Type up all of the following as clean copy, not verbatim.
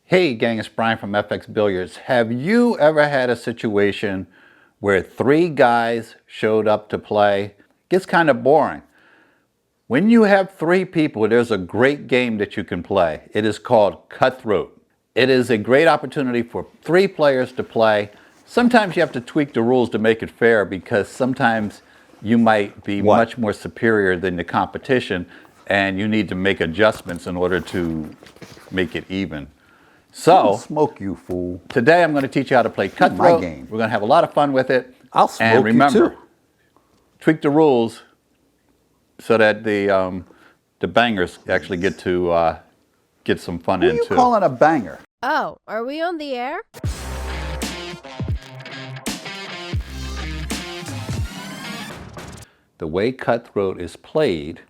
Hey gang, it's Bryan from FXBilliards. Have you ever had a situation where 3 guys showed up to play? Gets kind of boring. When you have 3 people, there's a great game that you can play. It is called Cutthroat. It is a great opportunity for 3 players to play. Sometimes you have to tweak the rules to make it fair because sometimes you might be much more superior than the competition and you need to make adjustments in order to make it even. So, smoke you, fool. Today I'm going to teach you how to play Cutthroat. My game. We're going to have a lot of fun with it. I'll smoke and remember, you too. Tweak the rules so that the bangers actually get to get some fun in too. Who are you calling a banger? Oh, are we on the air? The way Cutthroat is played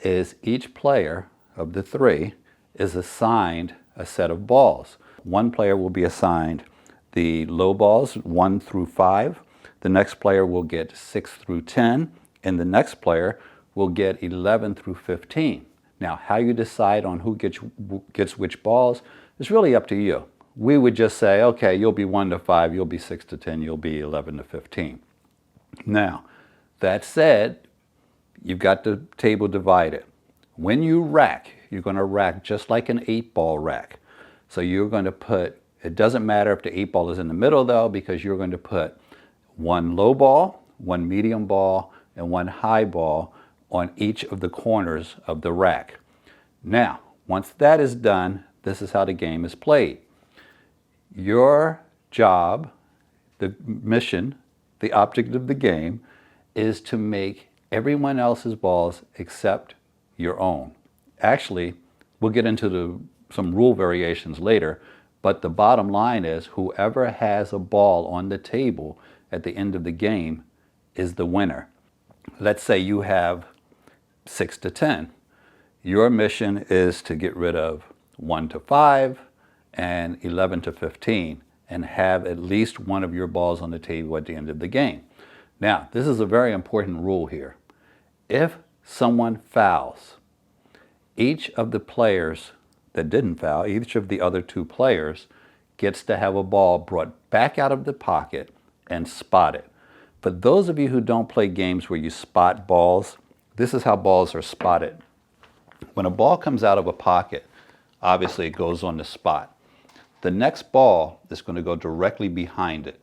is each player of the 3 is assigned a set of balls. One player will be assigned the low balls 1 through 5. The next player will get 6 through 10. And the next player will get 11 through 15. Now, how you decide on who gets which balls is really up to you. We would just say, okay, you'll be 1 to 5, you'll be 6 to 10, you'll be 11 to 15. Now, that said, you've got the table divided. When you rack, you're going to rack just like an 8-ball rack. So you're going to put, it doesn't matter if the 8-ball is in the middle though, because you're going to put 1 low ball, 1 medium ball, and 1 high ball on each of the corners of the rack. Now, once that is done, this is how the game is played. Your job, the mission, the object of the game, is to make everyone else's balls except your own. Actually, we'll get into some rule variations later, but the bottom line is whoever has a ball on the table at the end of the game is the winner. Let's say you have 6 to 10. Your mission is to get rid of 1 to 5 and 11 to 15 and have at least one of your balls on the table at the end of the game. Now, this is a very important rule here. If someone fouls, each of the players that didn't foul, each of the other 2 players gets to have a ball brought back out of the pocket and spotted. For those of you who don't play games where you spot balls, this is how balls are spotted. When a ball comes out of a pocket, obviously it goes on the spot. The next ball is going to go directly behind it.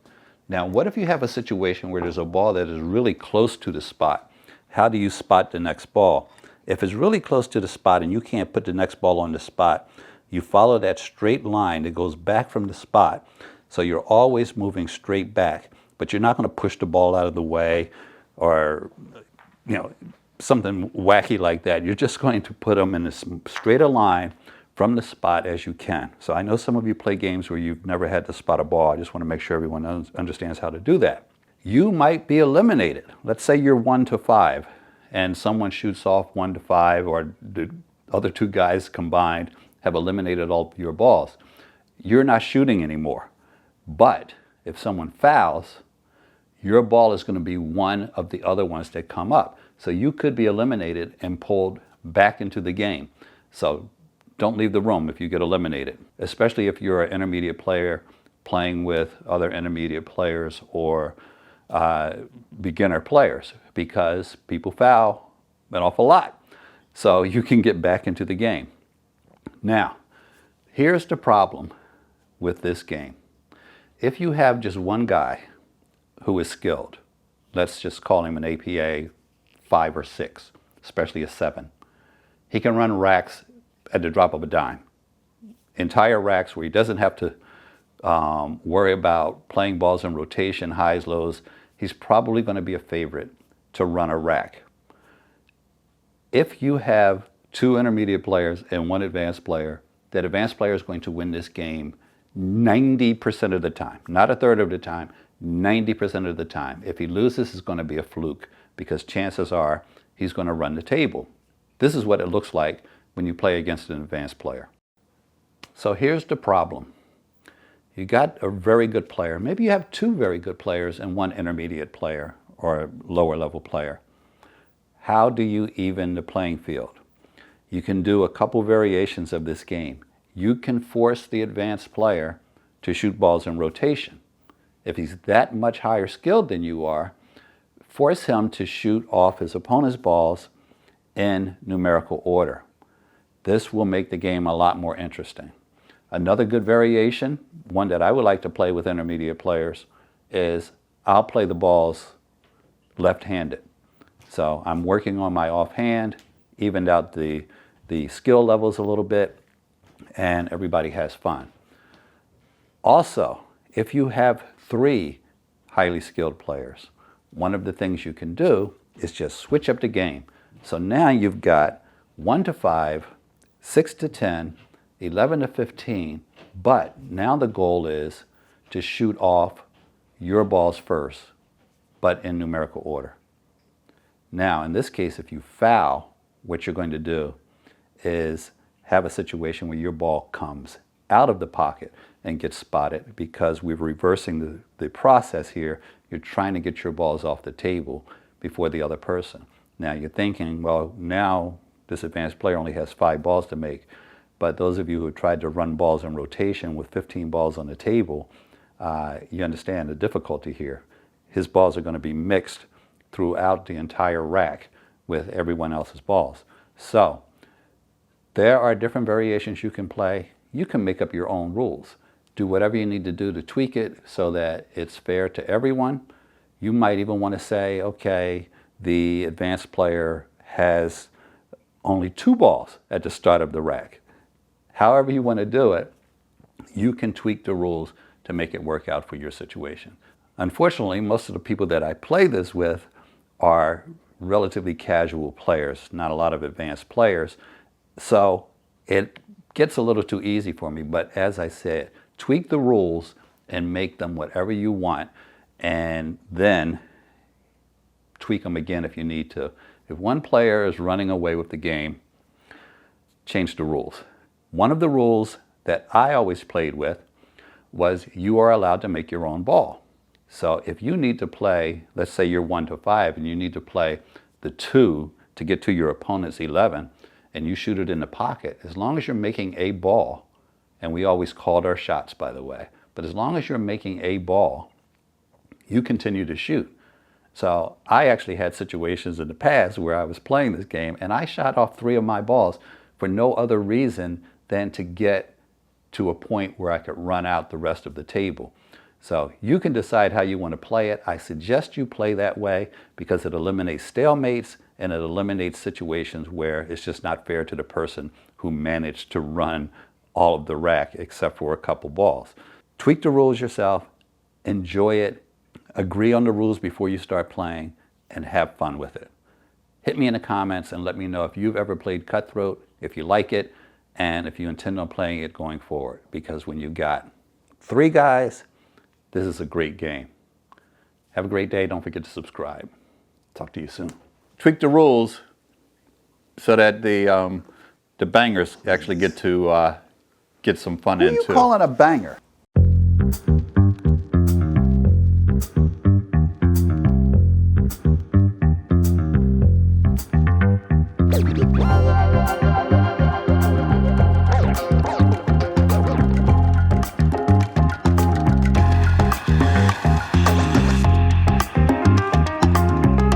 Now, what if you have a situation where there's a ball that is really close to the spot? How do you spot the next ball? If it's really close to the spot and you can't put the next ball on the spot, you follow that straight line that goes back from the spot. So you're always moving straight back, but you're not going to push the ball out of the way or, something wacky like that. You're just going to put them in as straight a line from the spot as you can. So I know some of you play games where you've never had to spot a ball. I just want to make sure everyone understands how to do that. You might be eliminated. Let's say you're 1 to 5 and someone shoots off 1 to 5 or the other 2 guys combined have eliminated all your balls. You're not shooting anymore. But if someone fouls, your ball is going to be one of the other ones that come up. So you could be eliminated and pulled back into the game. So don't leave the room if you get eliminated, especially if you're an intermediate player playing with other intermediate players or beginner players, because people foul an awful lot. So you can get back into the game. Now, here's the problem with this game. If you have just one guy who is skilled, let's just call him an APA 5 or 6, especially a 7. He can run racks at the drop of a dime. Entire racks where he doesn't have to worry about playing balls in rotation, highs, lows. He's probably going to be a favorite to run a rack. If you have 2 intermediate players and 1 advanced player, that advanced player is going to win this game 90% of the time. Not a third of the time, 90% of the time. If he loses, it's going to be a fluke because chances are he's going to run the table. This is what it looks like when you play against an advanced player. So here's the problem. You got a very good player. Maybe you have 2 very good players and 1 intermediate player or lower level player. How do you even the playing field? You can do a couple variations of this game. you can force the advanced player to shoot balls in rotation. If he's that much higher skilled than you are, force him to shoot off his opponent's balls in numerical order. This will make the game a lot more interesting. Another good variation, one that I would like to play with intermediate players, is I'll play the balls left-handed. So I'm working on my offhand, evened out the skill levels a little bit, and everybody has fun. Also, if you have 3 highly skilled players, one of the things you can do is just switch up the game. So now you've got 1 to 5, 6 to 10, 11 to 15, but now the goal is to shoot off your balls first, but in numerical order. Now, in this case, if you foul, what you're going to do is have a situation where your ball comes out of the pocket and gets spotted, because we're reversing the process here. You're trying to get your balls off the table before the other person. Now you're thinking, well, now this advanced player only has 5 balls to make. But those of you who tried to run balls in rotation with 15 balls on the table, you understand the difficulty here. His balls are going to be mixed throughout the entire rack with everyone else's balls. So there are different variations you can play. You can make up your own rules. Do whatever you need to do to tweak it so that it's fair to everyone. You might even want to say, okay, the advanced player has only 2 balls at the start of the rack. However you want to do it, you can tweak the rules to make it work out for your situation. Unfortunately, most of the people that I play this with are relatively casual players, not a lot of advanced players. So it gets a little too easy for me. But as I said, tweak the rules and make them whatever you want, and then tweak them again if you need to. If one player is running away with the game, change the rules. One of the rules that I always played with was you are allowed to make your own ball. So if you need to play, let's say you're 1 to 5 and you need to play the 2 to get to your opponent's 11, and you shoot it in the pocket, as long as you're making a ball, and we always called our shots, by the way, but as long as you're making a ball, you continue to shoot. So I actually had situations in the past where I was playing this game and I shot off 3 of my balls for no other reason than to get to a point where I could run out the rest of the table. So you can decide how you want to play it. I suggest you play that way because it eliminates stalemates and it eliminates situations where it's just not fair to the person who managed to run all of the rack except for a couple balls. Tweak the rules yourself, enjoy it, agree on the rules before you start playing, and have fun with it. Hit me in the comments and let me know if you've ever played Cutthroat, if you like it, and if you intend on playing it going forward. Because when you've got 3 guys, this is a great game. Have a great day. Don't forget to subscribe. Talk to you soon. Tweak the rules so that the bangers actually get to get some fun Who in are you too. calling a banger? Wow.